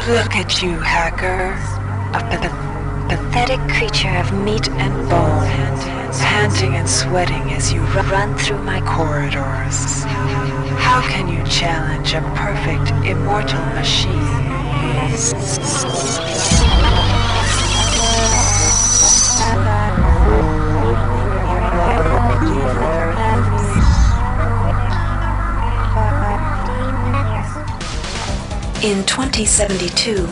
Look at you, hacker. A pathetic creature of meat and bone, panting and sweating as you run through my corridors. How can you challenge a perfect, immortal machine? In 2072,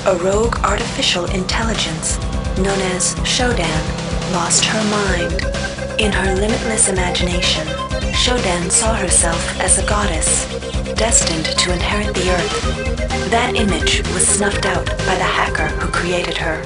a rogue artificial intelligence known as ШОДАН lost her mind. In her limitless imagination, ШОДАН saw herself as a goddess, destined to inherit the earth. That image was snuffed out by the hacker who created her.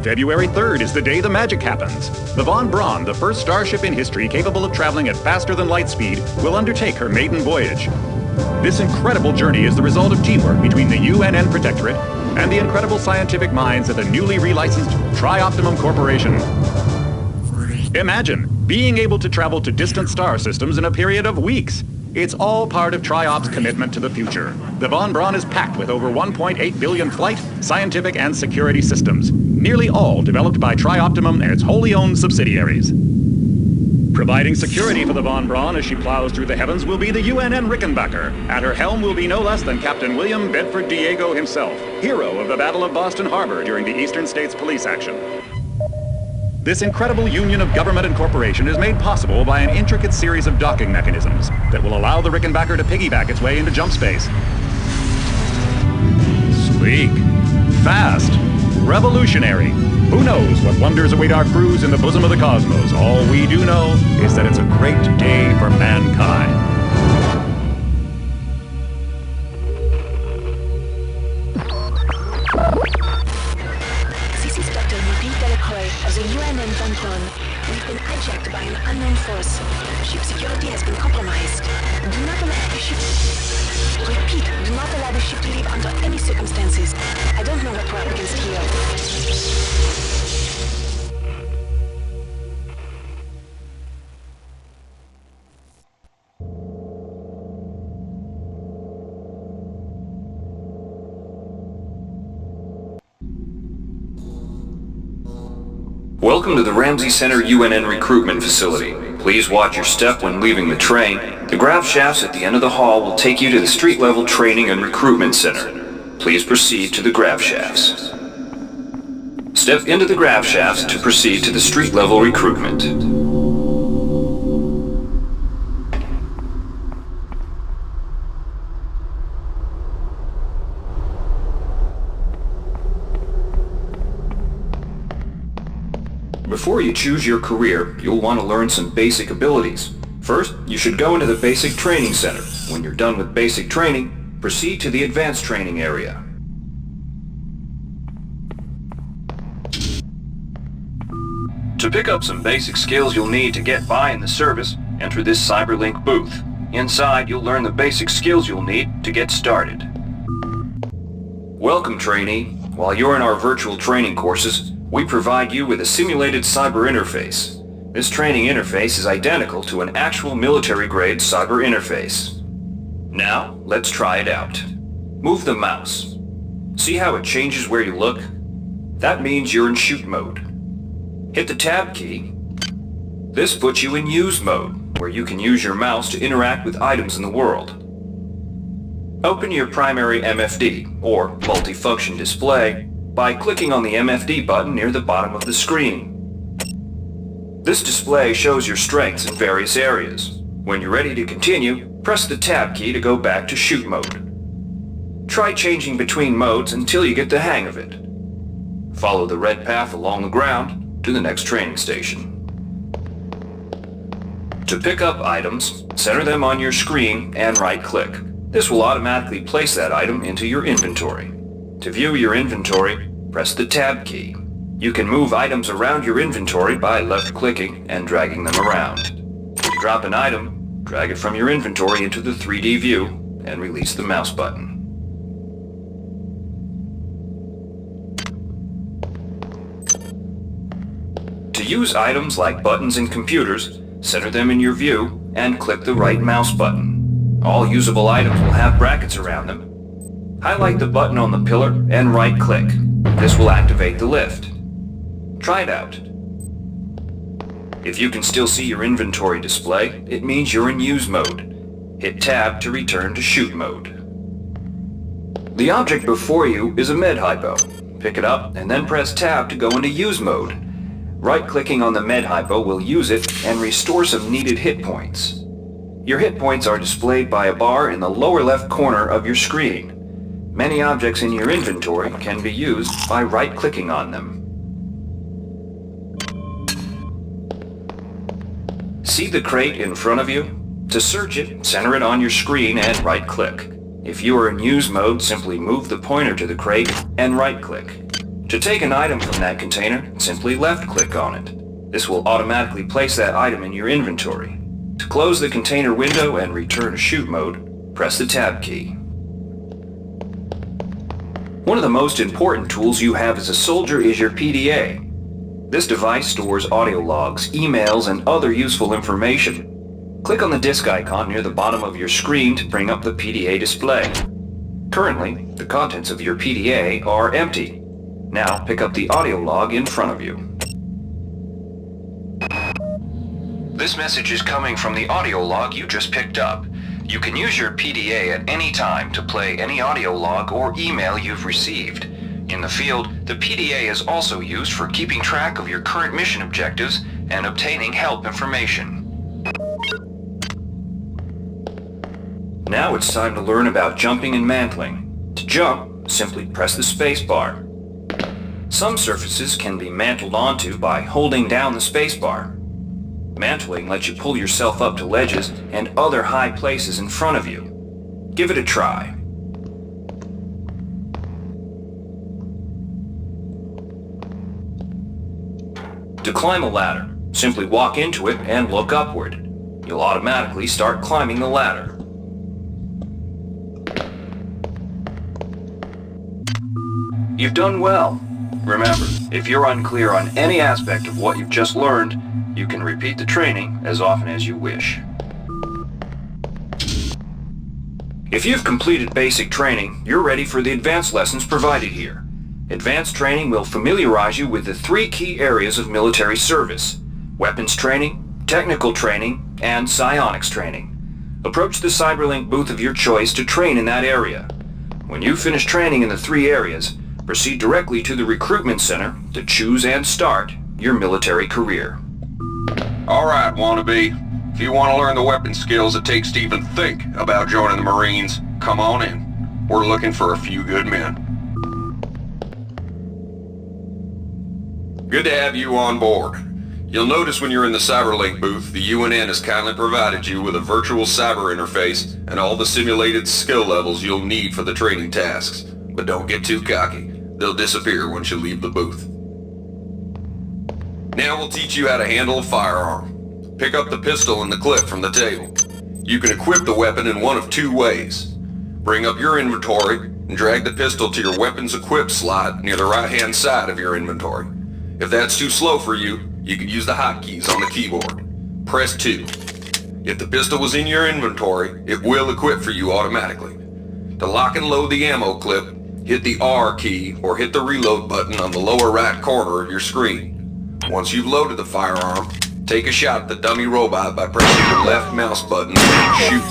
February 3rd is the day the magic happens. The Von Braun, the first starship in history capable of traveling at faster than light speed, will undertake her maiden voyage. This incredible journey is the result of teamwork between the UNN Protectorate and the incredible scientific minds at the newly relicensed TriOptimum Corporation. Imagine being able to travel to distant star systems in a period of weeks. It's all part of TriOp's commitment to the future. The Von Braun is packed with over 1.8 billion flight, scientific, and security systems, nearly all developed by TriOptimum and its wholly owned subsidiaries. Providing security for the Von Braun as she plows through the heavens will be the UNN Rickenbacker. At her helm will be no less than Captain William Bedford Diego himself, hero of the Battle of Boston Harbor during the Eastern States Police action. This incredible union of government and corporation is made possible by an intricate series of docking mechanisms that will allow the Rickenbacker to piggyback its way into jump space. Sleek, fast, revolutionary. Who knows what wonders await our crews in the bosom of the cosmos? All we do know is that it's a great day for mankind. Of the UNN Von Braun, we've been hijacked by an unknown force. Ship security has been compromised. Do not allow the ship... Repeat, do not allow the ship to leave under any circumstances. I don't know what we're up against here. Welcome to the Ramsey Center UNN recruitment facility. Please watch your step when leaving the train. The grav shafts at the end of the hall will take you to the street-level training and recruitment center. Please proceed to the grav shafts. Step into the grav shafts to proceed to the street-level recruitment. Before you choose your career, you'll want to learn some basic abilities. First, you should go into the basic training center. When you're done with basic training, proceed to the advanced training area. To pick up some basic skills you'll need to get by in the service, enter this CyberLink booth. Inside, you'll learn the basic skills you'll need to get started. Welcome, trainee. While you're in our virtual training courses, we provide you with a simulated cyber interface. This training interface is identical to an actual military-grade cyber interface. Now, let's try it out. Move the mouse. See how it changes where you look? That means you're in shoot mode. Hit the tab key. This puts you in use mode, where you can use your mouse to interact with items in the world. Open your primary MFD, or multifunction display, by clicking on the MFD button near the bottom of the screen. This display shows your strengths in various areas. When you're ready to continue, press the tab key to go back to shoot mode. Try changing between modes until you get the hang of it. Follow the red path along the ground to the next training station. To pick up items, center them on your screen and right-click. This will automatically place that item into your inventory. To view your inventory, press the tab key. You can move items around your inventory by left-clicking and dragging them around. If you drop an item, drag it from your inventory into the 3D view and release the mouse button. To use items like buttons in computers, center them in your view and click the right mouse button. All usable items will have brackets around them. Highlight the button on the pillar and right-click. This will activate the lift. Try it out. If you can still see your inventory display, it means you're in use mode. Hit Tab to return to shoot mode. The object before you is a med hypo. Pick it up and then press Tab to go into use mode. Right-clicking on the med hypo will use it and restore some needed hit points. Your hit points are displayed by a bar in the lower left corner of your screen. Many objects in your inventory can be used by right-clicking on them. See the crate in front of you? To search it, center it on your screen and right-click. If you are in use mode, simply move the pointer to the crate and right-click. To take an item from that container, simply left-click on it. This will automatically place that item in your inventory. To close the container window and return to shoot mode, press the Tab key. One of the most important tools you have as a soldier is your PDA. This device stores audio logs, emails, and other useful information. Click on the disk icon near the bottom of your screen to bring up the PDA display. Currently, the contents of your PDA are empty. Now pick up the audio log in front of you. This message is coming from the audio log you just picked up. You can use your PDA at any time to play any audio log or email you've received. In the field, the PDA is also used for keeping track of your current mission objectives and obtaining help information. Now it's time to learn about jumping and mantling. To jump, simply press the space bar. Some surfaces can be mantled onto by holding down the space bar. Mantling lets you pull yourself up to ledges and other high places in front of you. Give it a try. To climb a ladder, simply walk into it and look upward. You'll automatically start climbing the ladder. You've done well. Remember, if you're unclear on any aspect of what you've just learned, you can repeat the training as often as you wish. If you've completed basic training, you're ready for the advanced lessons provided here. Advanced training will familiarize you with the 3 key areas of military service: weapons training, technical training, and psionics training. Approach the CyberLink booth of your choice to train in that area. When you finish training in the 3 areas, proceed directly to the recruitment center to choose and start your military career. Alright, wannabe. If you want to learn the weapon skills it takes to even think about joining the Marines, come on in. We're looking for a few good men. Good to have you on board. You'll notice when you're in the CyberLink booth, the UNN has kindly provided you with a virtual cyber interface and all the simulated skill levels you'll need for the training tasks. But don't get too cocky. They'll disappear once you leave the booth. Now we'll teach you how to handle a firearm. Pick up the pistol and the clip from the table. You can equip the weapon in one of 2 ways. Bring up your inventory and drag the pistol to your weapons equip slot near the right-hand side of your inventory. If that's too slow for you, you can use the hotkeys on the keyboard. Press 2. If the pistol was in your inventory, it will equip for you automatically. To lock and load the ammo clip, hit the R key or hit the reload button on the lower right corner of your screen. Once you've loaded the firearm, take a shot at the dummy robot by pressing the left mouse button and shoot.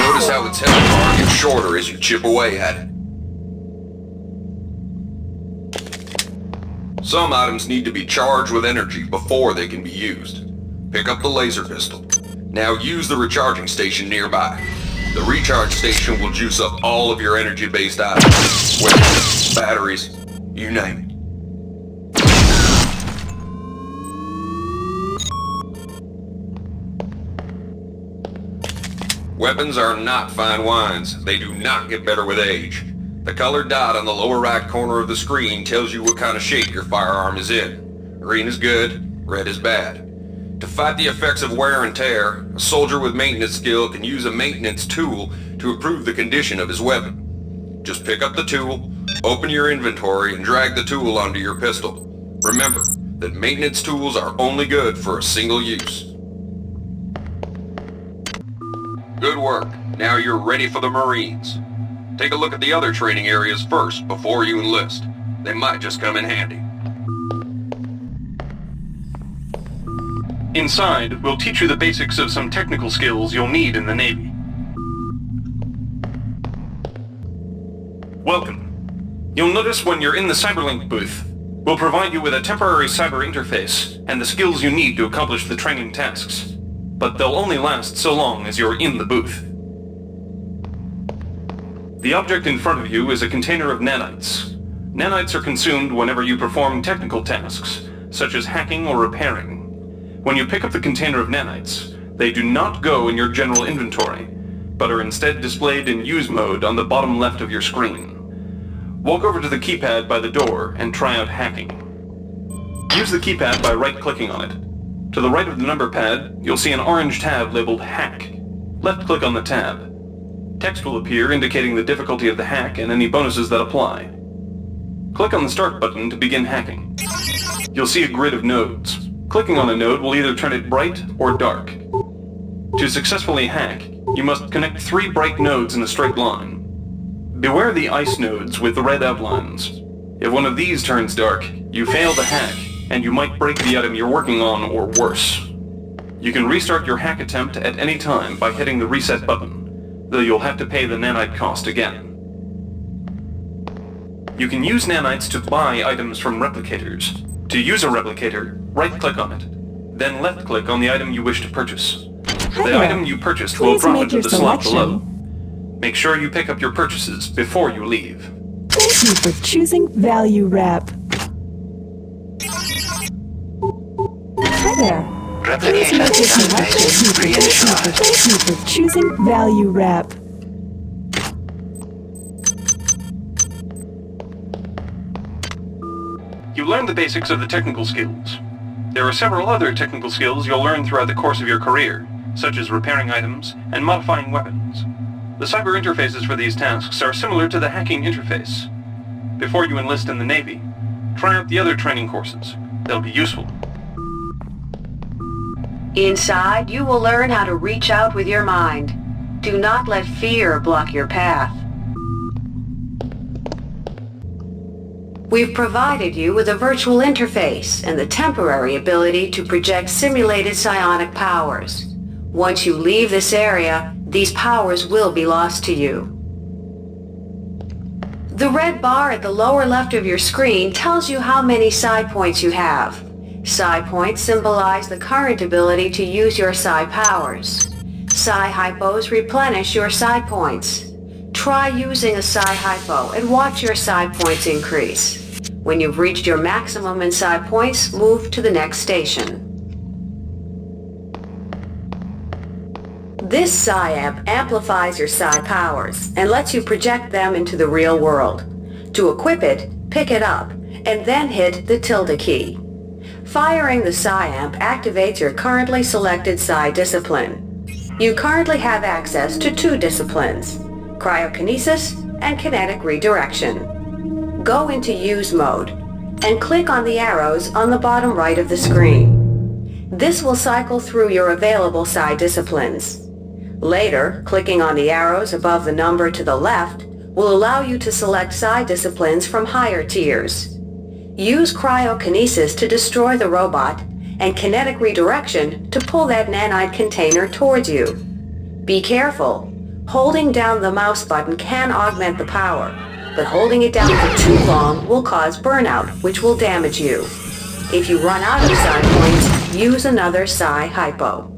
Notice how its health bar gets shorter as you chip away at it. Some items need to be charged with energy before they can be used. Pick up the laser pistol. Now use the recharging station nearby. The recharge station will juice up all of your energy-based items, weapons, batteries, you name it. Weapons are not fine wines. They do not get better with age. The colored dot on the lower right corner of the screen tells you what kind of shape your firearm is in. Green is good, red is bad. To fight the effects of wear and tear, a soldier with maintenance skill can use a maintenance tool to improve the condition of his weapon. Just pick up the tool, open your inventory, and drag the tool onto your pistol. Remember that maintenance tools are only good for a single use. Good work. Now you're ready for the Marines. Take a look at the other training areas first before you enlist. They might just come in handy. Inside, we'll teach you the basics of some technical skills you'll need in the Navy. Welcome. You'll notice when you're in the Cyberlink booth, we'll provide you with a temporary cyber interface and the skills you need to accomplish the training tasks. But they'll only last so long as you're in the booth. The object in front of you is a container of nanites. Nanites are consumed whenever you perform technical tasks, such as hacking or repairing. When you pick up the container of nanites, they do not go in your general inventory, but are instead displayed in use mode on the bottom left of your screen. Walk over to the keypad by the door and try out hacking. Use the keypad by right-clicking on it. To the right of the number pad, you'll see an orange tab labeled Hack. Left-click on the tab. Text will appear indicating the difficulty of the hack and any bonuses that apply. Click on the Start button to begin hacking. You'll see a grid of nodes. Clicking on a node will either turn it bright or dark. To successfully hack, you must connect 3 bright nodes in a straight line. Beware the ice nodes with the red outlines. If one of these turns dark, you fail the hack, and you might break the item you're working on or worse. You can restart your hack attempt at any time by hitting the reset button, though you'll have to pay the nanite cost again. You can use nanites to buy items from replicators. To use a replicator, right-click on it, then left-click on the item you wish to purchase. The item you purchased will drop into the slot below. Make sure you pick up your purchases before you leave. Thank you for choosing Value Wrap. Hi there. Please make your selection. Thank you for choosing Value Wrap. You learned the basics of the technical skills. There are several other technical skills you'll learn throughout the course of your career, such as repairing items and modifying weapons. The cyber interfaces for these tasks are similar to the hacking interface. Before you enlist in the Navy, try out the other training courses. They'll be useful. Inside, you will learn how to reach out with your mind. Do not let fear block your path. We've provided you with a virtual interface and the temporary ability to project simulated psionic powers. Once you leave this area, these powers will be lost to you. The red bar at the lower left of your screen tells you how many psi points you have. Psi points symbolize the current ability to use your psi powers. Psi hypos replenish your psi points. Try using a psi hypo and watch your psi points increase. When you've reached your maximum in psi points, move to the next station. This psi amp amplifies your psi powers and lets you project them into the real world. To equip it, pick it up, and then hit the tilde key. Firing the psi amp activates your currently selected psi discipline. You currently have access to 2 disciplines, cryokinesis and kinetic redirection. Go into use mode and click on the arrows on the bottom right of the screen. This will cycle through your available psi disciplines. Later, clicking on the arrows above the number to the left will allow you to select psi disciplines from higher tiers. Use cryokinesis to destroy the robot and kinetic redirection to pull that nanite container towards you. Be careful. Holding down the mouse button can augment the power, but holding it down for too long will cause burnout, which will damage you. If you run out of psi points, use another psi hypo.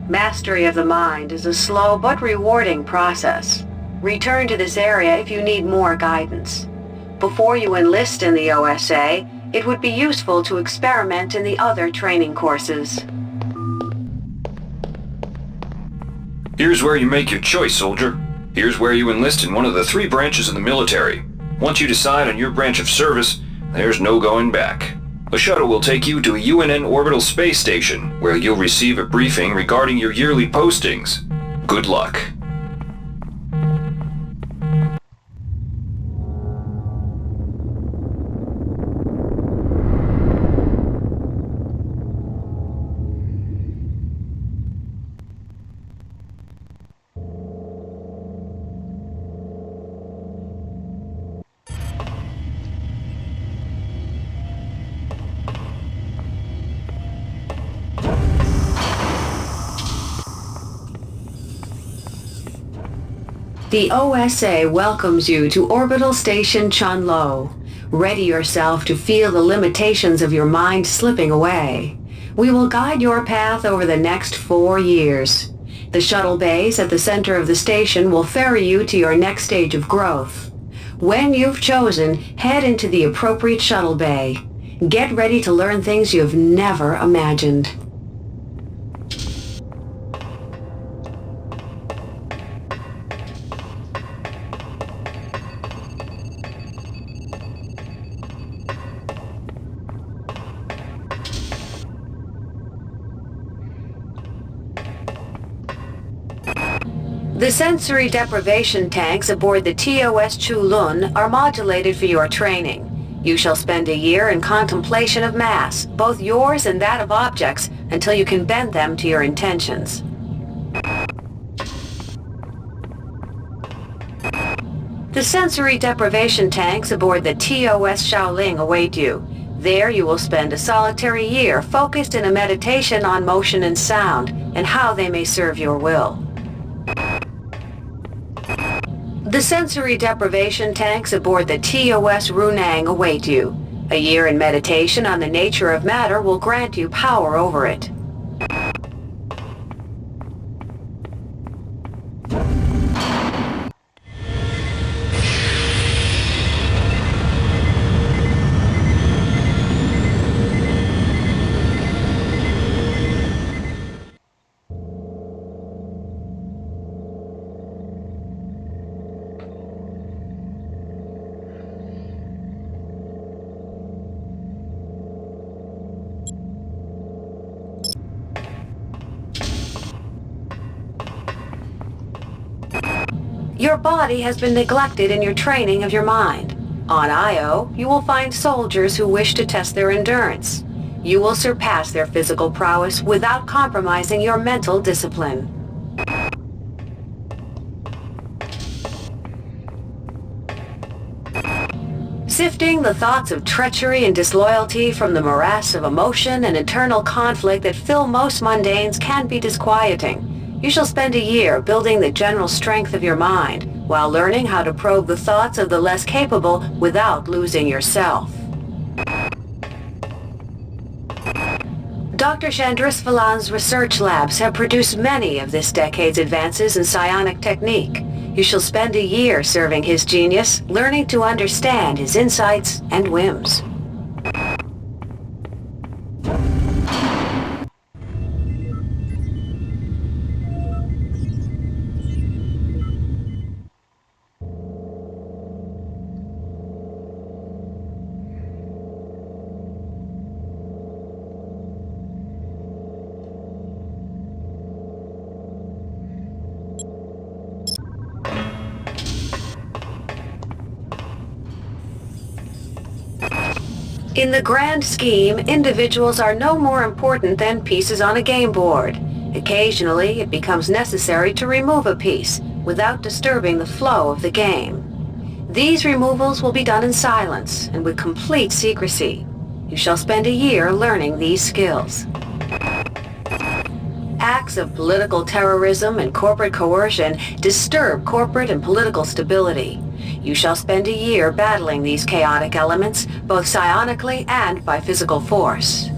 Mastery of the mind is a slow but rewarding process. Return to this area if you need more guidance. Before you enlist in the OSA, it would be useful to experiment in the other training courses. Here's where you make your choice, soldier. Here's where you enlist in one of the 3 branches of the military. Once you decide on your branch of service, there's no going back. A shuttle will take you to a UNN orbital space station, where you'll receive a briefing regarding your yearly postings. Good luck. The OSA welcomes you to Orbital Station Chunlo. Ready yourself to feel the limitations of your mind slipping away. We will guide your path over the next 4 years. The shuttle bays at the center of the station will ferry you to your next stage of growth. When you've chosen, head into the appropriate shuttle bay. Get ready to learn things you've never imagined. The sensory deprivation tanks aboard the TOS Chulun are modulated for your training. You shall spend a year in contemplation of mass, both yours and that of objects, until you can bend them to your intentions. The sensory deprivation tanks aboard the TOS Shaoling await you. There you will spend a solitary year focused in a meditation on motion and sound, and how they may serve your will. The sensory deprivation tanks aboard the TOS Runang await you. A year in meditation on the nature of matter will grant you power over it. Your body has been neglected in your training of your mind. On Io, you will find soldiers who wish to test their endurance. You will surpass their physical prowess without compromising your mental discipline. Sifting the thoughts of treachery and disloyalty from the morass of emotion and internal conflict that fill most mundanes can be disquieting. You shall spend a year building the general strength of your mind, while learning how to probe the thoughts of the less capable without losing yourself. Dr. Chandrisvalan's research labs have produced many of this decade's advances in psionic technique. You shall spend a year serving his genius, learning to understand his insights and whims. In the grand scheme, individuals are no more important than pieces on a game board. Occasionally, it becomes necessary to remove a piece without disturbing the flow of the game. These removals will be done in silence and with complete secrecy. You shall spend a year learning these skills. Acts of political terrorism and corporate coercion disturb corporate and political stability. You shall spend a year battling these chaotic elements, both psionically and by physical force.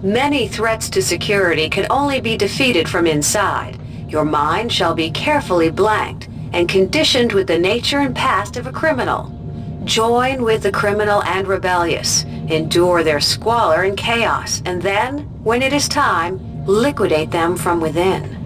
Many threats to security can only be defeated from inside. Your mind shall be carefully blanked and conditioned with the nature and past of a criminal. Join with the criminal and rebellious, endure their squalor and chaos, and then, when it is time, liquidate them from within.